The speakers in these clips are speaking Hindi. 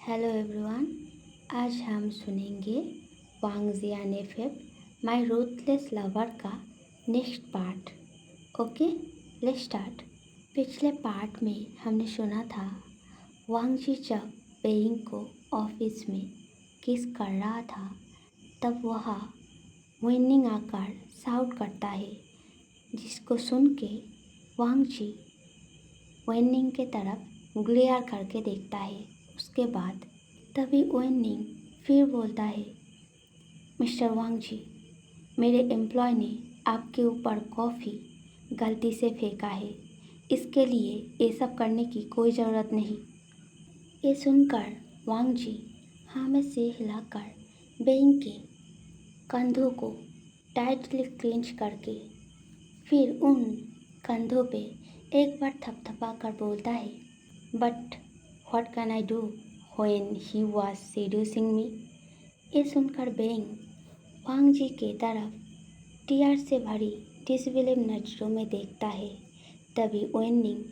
Hello everyone. आज हम सुनेंगे वांग जियानेफेब माय रूथलेस लवर का next part. Okay, let's start. पिछले पार्ट में हमने सुना था वांग जी जब बेइंग को ऑफिस में किस कर रहा था तब वह वेनिंग आकर शाउट करता है, जिसको सुन के वांग जी वेनिंग के तरफ ग्लेयर करके देखता है। उसके बाद तभी वेनिंग फिर बोलता है, मिस्टर वांग जी, मेरे एम्प्लॉय ने आपके ऊपर कॉफ़ी गलती से फेंका है, इसके लिए ये सब करने की कोई ज़रूरत नहीं। ये सुनकर वांग जी हाँ में से हिलाकर बेइंग के कंधों को टाइटली क्लेंच करके फिर उन कंधों पे एक बार थपथपा कर बोलता है, but what can I do when he was seducing me. ये सुनकर बेइंग वांग जी के तरफ टीयर से भरी डिसबिलीव नज़रों में देखता है। तभी वेनिंग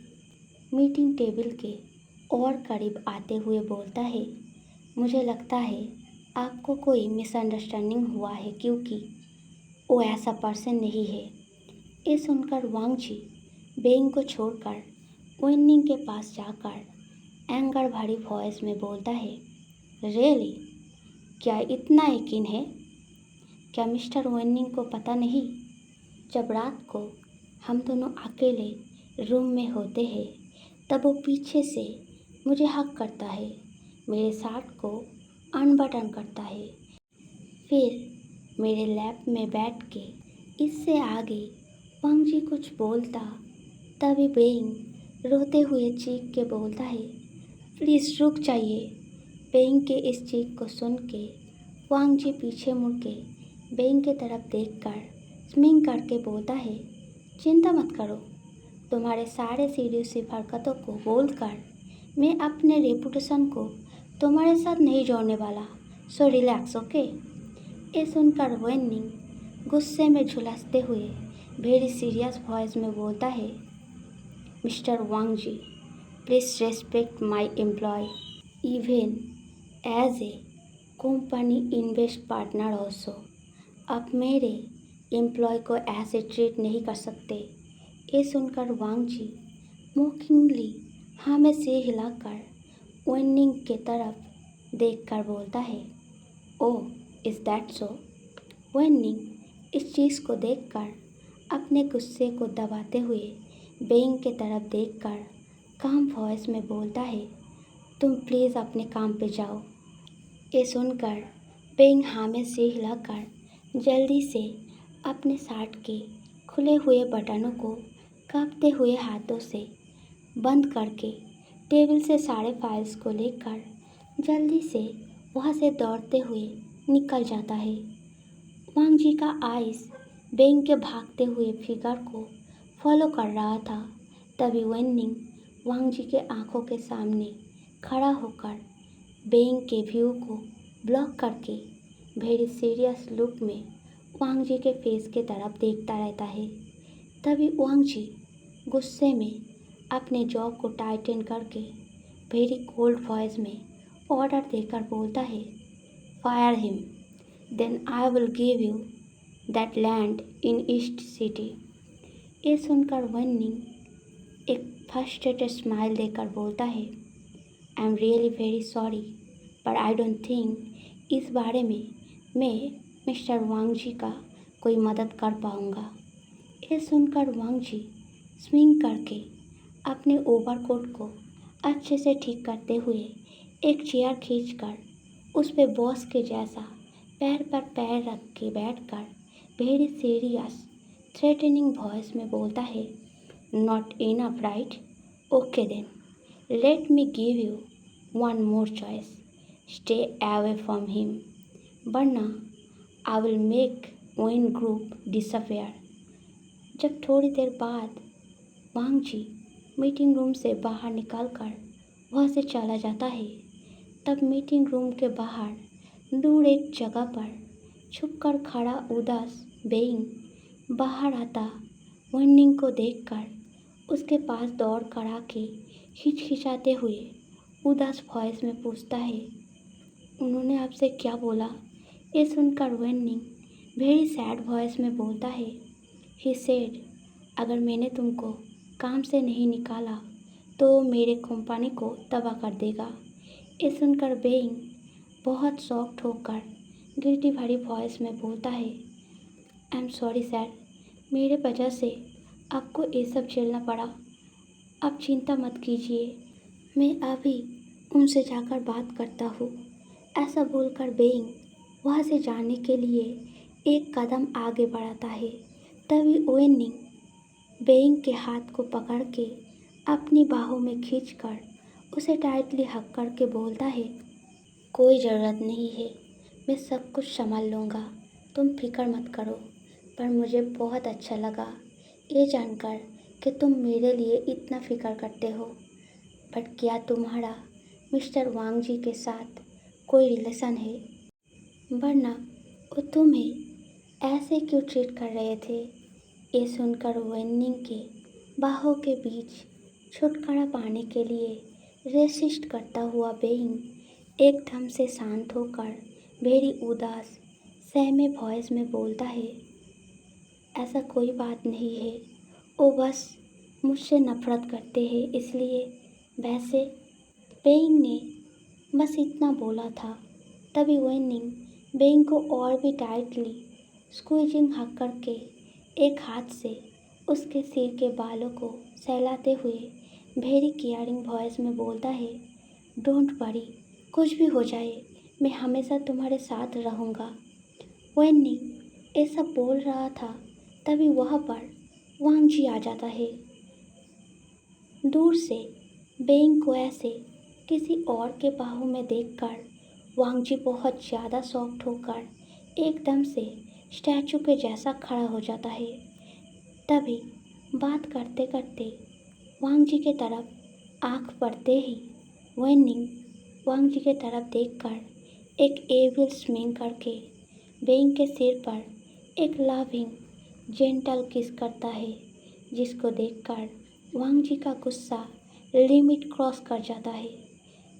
मीटिंग टेबल के और करीब आते हुए बोलता है, मुझे लगता है आपको कोई मिसअंडरस्टैंडिंग हुआ है, क्योंकि वो ऐसा पर्सन नहीं है। ये सुनकर वांग जी बेइंग को छोड़कर वेनिंग के पास जाकर एंगर भरी वॉइस में बोलता है, रियली, क्या इतना यकीन है? क्या मिस्टर वेनिंग को पता नहीं, जब रात को हम दोनों अकेले रूम में होते हैं तब वो पीछे से मुझे हक करता है, मेरे शर्ट को अनबटन करता है, फिर मेरे लैप में बैठ के इससे आगे वांग जी कुछ बोलता तभी बेइंग रोते हुए चीख के बोलता है, प्लीज़ रुक जाइए। बेइंग के इस चीख को सुन के वांग जी पीछे मुड़ के बेइंग की तरफ देखकर स्मिंग करके बोलता है, चिंता मत करो, तुम्हारे सारे सीरियस हरकतों को बोलकर मैं अपने रेपुटेशन को तुम्हारे साथ नहीं जोड़ने वाला, सो रिलैक्स, ओके। ये सुनकर वेनिंग गुस्से में झुलसते हुए वेरी सीरियस वॉइस में बोलता है, mister Wang ji, please respect my employ even as a company invest partner also. आप मेरे एम्प्लॉय को ऐसे ट्रीट नहीं कर सकते। ये सुनकर वांग जी मोकिंगली हाँ में सिर हिलाकर वेनिंग के तरफ देखकर बोलता है, ओह, इज़ दैट सो। वेनिंग इस चीज़ को देखकर अपने गुस्से को दबाते हुए बेइंग के तरफ देखकर काम वॉइस में बोलता है, तुम प्लीज़ अपने काम पे जाओ। ये सुनकर बेइंग हाँ में सिर हिलाकर जल्दी से अपने शर्ट के खुले हुए बटनों को कांपते हुए हाथों से बंद करके टेबल से सारे फाइल्स को लेकर जल्दी से वहाँ से दौड़ते हुए निकल जाता है। वांग जी का आइस बेइंग के भागते हुए फिगर को फॉलो कर रहा था। तभी वेनिंग वांग जी के आंखों के सामने खड़ा होकर बेइंग के व्यू को ब्लॉक करके वेरी सीरियस लुक में वांग जी के फेस के तरफ देखता रहता है। तभी वांग जी गुस्से में अपने जॉ को टाइटन करके वेरी कोल्ड वॉइस में ऑर्डर देकर बोलता है, fire him, then I will give you that land in east city. ये सुनकर वेनिंग एक फ्रस्ट्रेटेड स्माइल देकर बोलता है, I am really very sorry, but I don't think इस बारे में मैं मिस्टर वांग जी का कोई मदद कर पाऊँगा। ये सुनकर वांग जी स्विंग करके अपने ओवरकोट को अच्छे से ठीक करते हुए एक चेयर खींचकर उस पे बॉस के जैसा पैर पर पैर रख के बैठकर वेरी सीरियस थ्रेटनिंग वॉइस में बोलता है, not enough right, okay then let me give you one more choice, stay away from him, वरना I will make Wayne group disappear. जब थोड़ी देर बाद वांग जी मीटिंग रूम से बाहर निकलकर वहाँ से चला जाता है, तब मीटिंग रूम के बाहर दूर एक जगह पर छुपकर खड़ा उदास बेइंग बाहर आता वेनिंग को देखकर उसके पास दौड़ कर आके हिचकिचाते हुए उदास वॉइस में पूछता है। उन्होंने आपसे क्या बोला? ये सुनकर वेन्निंग वेरी सैड वॉइस में बोलता है। ही सेड, अगर मैंने तुमको काम से नहीं निकाला तो वो मेरे कंपनी को तबाह कर देगा। ये सुनकर बेइंग बहुत शॉक्ड होकर गिल्टी भरी वॉइस में बोलता है। आई एम सॉरी सर, मेरे वजह से आपको ये सब झेलना पड़ा। आप चिंता मत कीजिए, मैं अभी उनसे जाकर बात करता हूँ। ऐसा बोलकर बेइंग वहाँ से जाने के लिए एक कदम आगे बढ़ाता है। तभी वेन्निंग बेइंग के हाथ को पकड़ के अपनी बाहों में खींचकर उसे टाइटली हक करके बोलता है। कोई ज़रूरत नहीं है, मैं सब कुछ संभाल लूँगा, तुम फिक्र मत करो। पर मुझे बहुत अच्छा लगा ये जानकर कि तुम मेरे लिए इतना फिक्र करते हो। बट क्या तुम्हारा मिस्टर वांग जी के साथ कोई रिलेशन है? वरना वो तुम्हें ऐसे क्यों ट्रीट कर रहे थे? ये सुनकर वेन्निंग के बाहों के बीच छुटकारा पाने के लिए रेसिस्ट करता हुआ बेइंग एकदम से शांत होकर वेरी उदास सहमे वॉइस में बोलता है। ऐसा कोई बात नहीं है, वो बस मुझसे नफरत करते हैं इसलिए। वैसे बेइंग ने बस इतना बोला था। तभी वेन्निंग बेइंग को और भी टाइटली स्क्वीजिंग हक करके एक हाथ से उसके सिर के बालों को सहलाते हुए वेरी केयरिंग वॉइस में बोलता है। डोंट वरी, कुछ भी हो जाए मैं हमेशा तुम्हारे साथ रहूँगा। वेन्निंग ये सब बोल रहा था तभी वहाँ पर वांग जी आ जाता है। दूर से बेइंग को ऐसे किसी और के बाहों में देखकर वांग जी बहुत ज़्यादा शॉक्ड होकर एकदम से स्टैचू के जैसा खड़ा हो जाता है। तभी बात करते करते वांग जी के तरफ आँख पड़ते ही वेन्निंग वांग जी के तरफ देखकर एक एविल स्मिंग करके बेइंग के सिर पर एक लविंग जेंटल किस करता है, जिसको देखकर वांग जी का गुस्सा लिमिट क्रॉस कर जाता है।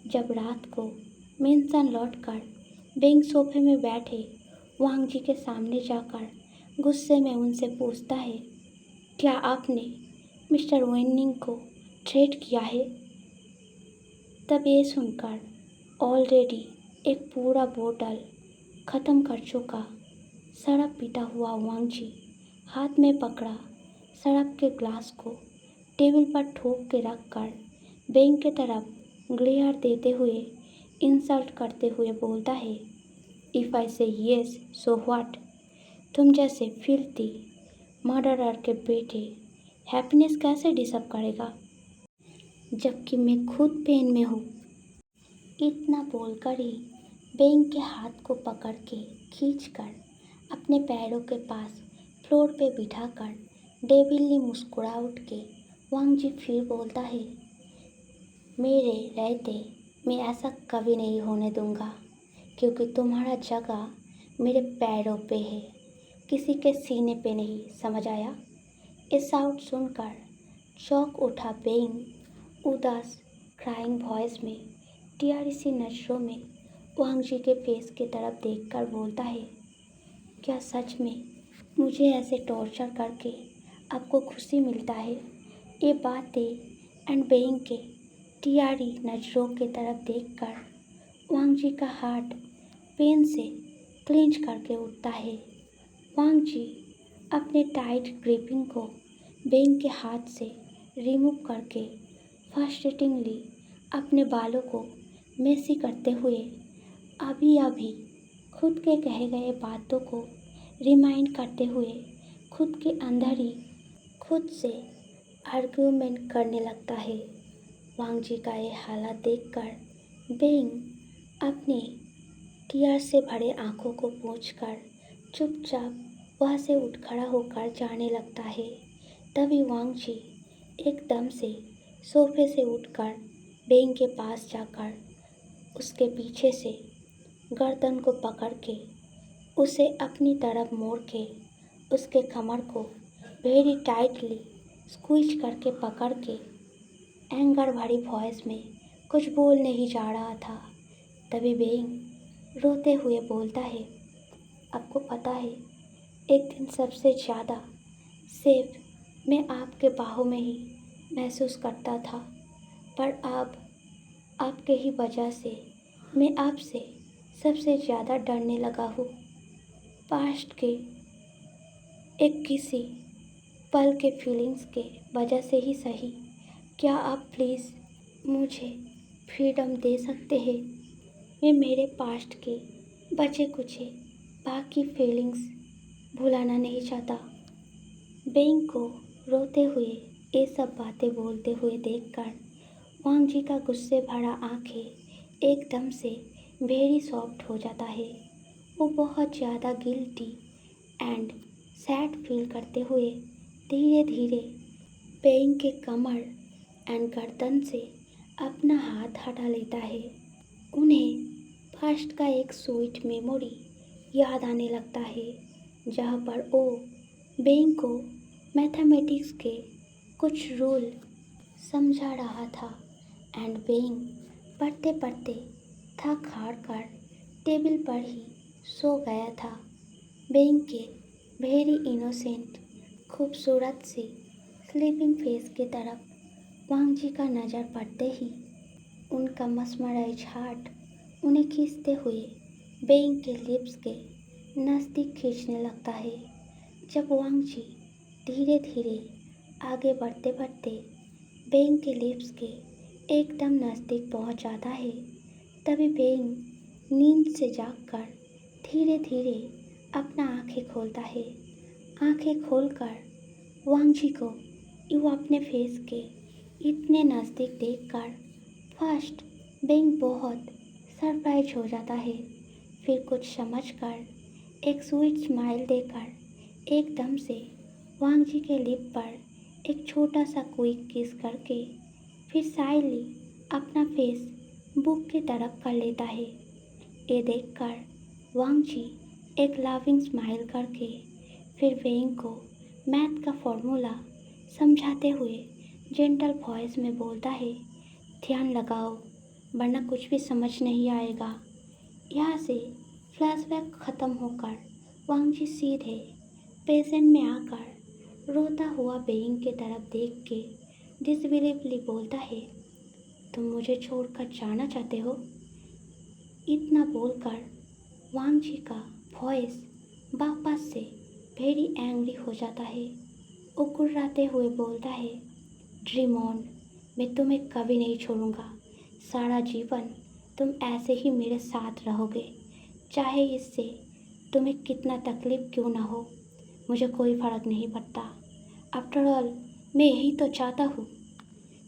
जब रात को मेंशन लौटकर बेइंग सोफे में बैठे वांग जी के सामने जाकर गुस्से में उनसे पूछता है, क्या आपने मिस्टर वेन्निंग को थ्रेट किया है? तब ये सुनकर ऑलरेडी एक पूरा बोतल ख़त्म कर चुका शराब पीता हुआ वांग जी हाथ में पकड़ा शराब के ग्लास को टेबल पर ठोक के रखकर बेइंग की तरफ ग्लेयर देते हुए इंसल्ट करते हुए बोलता है। इफ़ आई से येस सो व्हाट? तुम जैसे फिल्थी मर्डरर के बेटे हैप्पीनेस कैसे डिजर्व करेगा, जबकि मैं खुद पेन में हूँ। इतना बोलकर ही बेइंग के हाथ को पकड़ के खींचकर अपने पैरों के पास फ्लोर पे बिठाकर डेविली मुस्कुरा उठ के वांग जी फिर बोलता है, मेरे रहते मैं ऐसा कभी नहीं होने दूंगा, क्योंकि तुम्हारा जगह मेरे पैरों पे है, किसी के सीने पे नहीं, समझ आया? इस आउट सुनकर चौंक उठा बेइंग उदास क्राइंग वॉइस में टीआरई सी नजरों में वांग जी के फेस की तरफ देखकर बोलता है, क्या सच में मुझे ऐसे टॉर्चर करके आपको खुशी मिलता है? ये बातें एंड बेइंग के टीआरई नजरों की तरफ देखकर वांग जी का हार्ट पेन से क्लेंच करके उठता है। वांग जी अपने टाइट ग्रिपिंग को बेइंग के हाथ से रिमूव करके फ्रस्ट्रेटिंगली अपने बालों को मेसी करते हुए अभी अभी खुद के कहे गए बातों को रिमाइंड करते हुए खुद के अंदर ही खुद से आर्ग्यूमेंट करने लगता है। वांग जी का ये हालत देखकर बेइंग अपने टीयर से भरे आंखों को पोंछकर चुपचाप वहाँ से उठ खड़ा होकर जाने लगता है। तभी वांग जी एकदम से सोफे से उठकर बेइंग के पास जाकर उसके पीछे से गर्दन को पकड़ के उसे अपनी तरफ मोड़ के उसके कमर को वेरी टाइटली स्क्वीज करके पकड़ के एंगर भरी वॉइस में कुछ बोल नहीं जा रहा था। तभी बेइंग रोते हुए बोलता है, आपको पता है, एक दिन सबसे ज़्यादा सेफ मैं आपके बाहों में ही महसूस करता था, पर अब आपके ही वजह से मैं आपसे सबसे ज़्यादा डरने लगा हूँ। पास्ट के एक किसी पल के फीलिंग्स के वजह से ही सही, क्या आप प्लीज़ मुझे फ्रीडम दे सकते हैं? मैं मेरे पास्ट के बचे कुचे बाकी फीलिंग्स भुलाना नहीं चाहता। बेंग को रोते हुए ये सब बातें बोलते हुए देखकर वांग जी का गुस्से भरा आंखें एकदम से वेरी सॉफ्ट हो जाता है। वो बहुत ज़्यादा गिल्टी एंड सैड फील करते हुए धीरे धीरे बेंग के कमर एंड गर्दन से अपना हाथ हटा लेता है। उन्हें फर्स्ट का एक स्वीट मेमोरी याद आने लगता है, जहाँ पर वो बेंग को मैथमेटिक्स के कुछ रूल समझा रहा था एंड बेंग पढ़ते पढ़ते थक हार कर टेबल पर ही सो गया था। बेंग के वेरी इनोसेंट खूबसूरत सी स्लीपिंग फेस की तरफ वांग जी का नज़र पड़ते ही उनका मस्मराइज हार्ट उन्हें खींचते हुए बेंग के लिप्स के नज़दीक खींचने लगता है। जब वांग जी धीरे धीरे आगे बढ़ते बढ़ते बेंग के लिप्स के एकदम नज़दीक पहुंच जाता है, तभी बेंग नींद से जागकर धीरे धीरे अपना आंखें खोलता है। आंखें खोलकर वांग जी को यूँ अपने फेस के इतने नज़दीक देखकर फर्स्ट बेंग बहुत सरप्राइज हो जाता है, फिर कुछ समझकर एक स्वीट स्माइल देकर एकदम से वांग जी के लिप पर एक छोटा सा क्विक किस करके फिर साइली अपना फेस बुक की तरफ कर लेता है। ये देखकर वांग जी एक लविंग स्माइल करके फिर बेंग को मैथ का फॉर्मूला समझाते हुए जेंटल वॉइस में बोलता है, ध्यान लगाओ वरना कुछ भी समझ नहीं आएगा। यहाँ से फ्लैशबैक ख़त्म होकर वांग जी सीधे प्रेजेंट में आकर रोता हुआ बेइंग की तरफ देख के डिसबिलीवली बोलता है, तुम मुझे छोड़कर जाना चाहते हो? इतना बोलकर वांग जी का वॉइस वापस से वेरी एंग्री हो जाता है। वो गुर्राते हुए बोलता है, ड्रीम ऑन, मैं तुम्हें कभी नहीं छोड़ूंगा। सारा जीवन तुम ऐसे ही मेरे साथ रहोगे, चाहे इससे तुम्हें कितना तकलीफ क्यों ना हो, मुझे कोई फ़र्क नहीं पड़ता। आफ्टर ऑल मैं यही तो चाहता हूँ।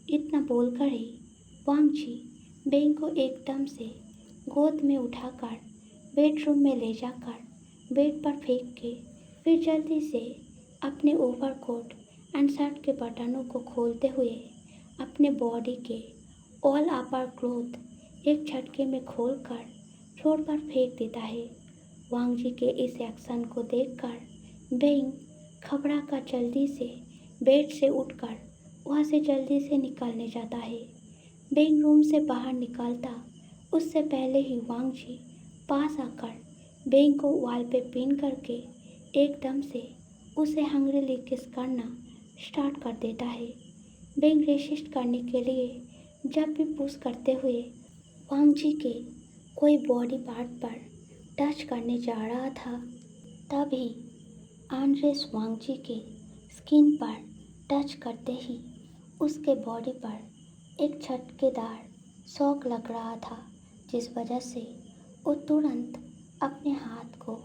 इतना बोलकर ही वांग जी बेंग को एकदम से गोद में उठाकर बेडरूम में ले जाकर बेड पर फेंक के फिर जल्दी से अपने ओवरकोट एंड शर्ट के बटनों को खोलते हुए अपने बॉडी के ऑल अपर क्लोथ एक झटके में खोलकर फ्लोर पर फेंक देता है। वांग जी के इस एक्शन को देखकर बेंग घबरा कर जल्दी से बेड से उठकर वहाँ से जल्दी से निकलने जाता है। बेंग रूम से बाहर निकलता उससे पहले ही वांग जी पास आकर बेंग को वाल पे पिन करके एकदम से उसे हंग्रीली किस करना स्टार्ट कर देता है। बेंग रेसिस्ट करने के लिए जब भी पुश करते हुए वांग जी के कोई बॉडी पार्ट पर टच करने जा रहा था, तभी आंड्रेस वांग जी के स्किन पर टच करते ही उसके बॉडी पर एक झटकेदार शॉक लग रहा था, जिस वजह से वो तुरंत अपने हाथ को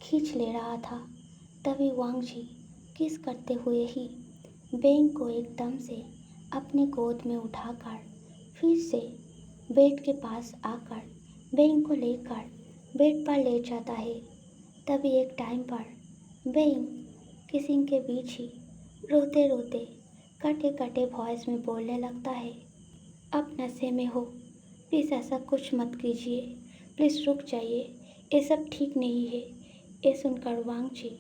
खींच ले रहा था। तभी वांग जी किस करते हुए ही बेंग को एकदम से अपने गोद में उठाकर फिर से बेड के पास आकर बेंग को लेकर बेड पर ले जाता है। तभी एक टाइम पर बेंग किसिंग के बीच ही रोते रोते कटे कटे वॉइस में बोलने लगता है, अब नशे में हो, प्लीज़ ऐसा कुछ मत कीजिए, प्लीज़ रुक जाइए, ये सब ठीक नहीं है। ये सुनकर वांग जी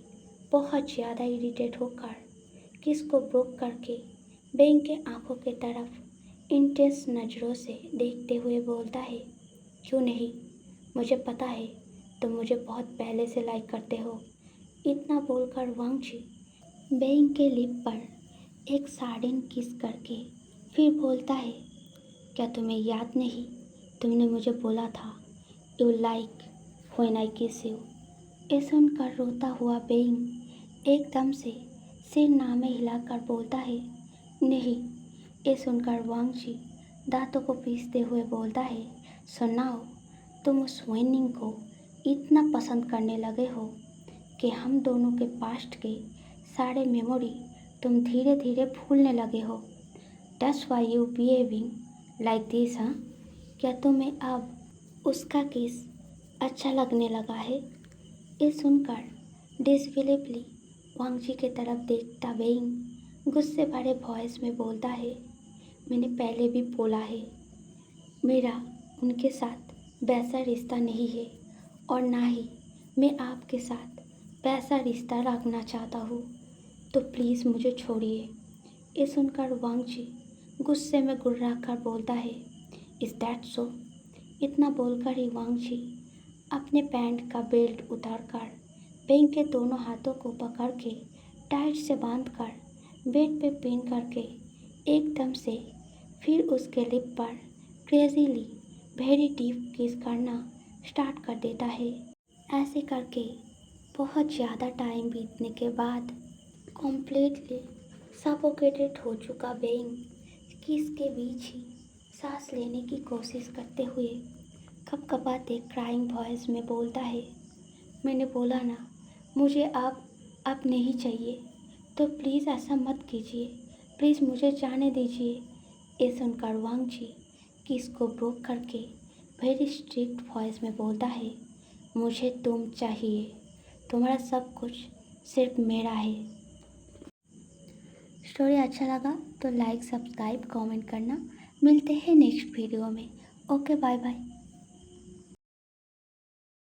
बहुत ज़्यादा इरिटेट होकर किस को ब्रोक करके बेंग के आंखों की तरफ इंटेंस नज़रों से देखते हुए बोलता है, क्यों नहीं, मुझे पता है तुम मुझे बहुत पहले से लाइक करते हो। इतना बोलकर वांग ची बेइंग के लिप पर एक सार्डिन किस करके फिर बोलता है, क्या तुम्हें याद नहीं, तुमने मुझे बोला था यू लाइक व्हेन आई किस यू। ये सुनकर रोता हुआ बेइंग एकदम से सिर नामे हिलाकर बोलता है, नहीं। ये सुनकर वांग ची दांतों को पीसते हुए बोलता है, सुनाओ, तुम उस वेनिंग को इतना पसंद करने लगे हो कि हम दोनों के पास्ट के सारे मेमोरी तुम धीरे धीरे भूलने लगे हो। That's why you behaving like this, हाँ? क्या तुम्हें अब उसका किस अच्छा लगने लगा है? ये सुनकर डिसबिलीवली वांग जी की तरफ देखता बेइंग गुस्से भरे वॉइस में बोलता है, मैंने पहले भी बोला है, मेरा उनके साथ वैसा रिश्ता नहीं है और ना ही मैं आपके साथ वैसा रिश्ता रखना चाहता हूँ, तो प्लीज़ मुझे छोड़िए। ये सुनकर वांग जी गुस्से में गुर्रा कर बोलता है, इज़ दैट सो? इतना बोलकर ही वांग जी अपने पैंट का बेल्ट उतारकर बेंग के दोनों हाथों को पकड़ के टाइट से बांधकर बेड पे पिन करके एकदम से फिर उसके लिप पर क्रेजीली वेरी डीप किस करना स्टार्ट कर देता है। ऐसे करके बहुत ज़्यादा टाइम बीतने के बाद कॉम्प्लीटली सफोकेटेड हो चुका बेइंग किस के बीच ही सांस लेने की कोशिश करते हुए कपकपाते क्राइंग वॉइस में बोलता है, मैंने बोला ना, मुझे आप अब नहीं चाहिए, तो प्लीज़ ऐसा मत कीजिए, प्लीज़ मुझे जाने दीजिए। ये सुनकर वांग जी किस को ब्रोक करके वेरी स्ट्रिक्ट वॉइस में बोलता है, मुझे तुम चाहिए, तुम्हारा सब कुछ सिर्फ मेरा है। स्टोरी अच्छा लगा तो लाइक सब्सक्राइब कमेंट करना। मिलते हैं नेक्स्ट वीडियो में। Okay, bye bye.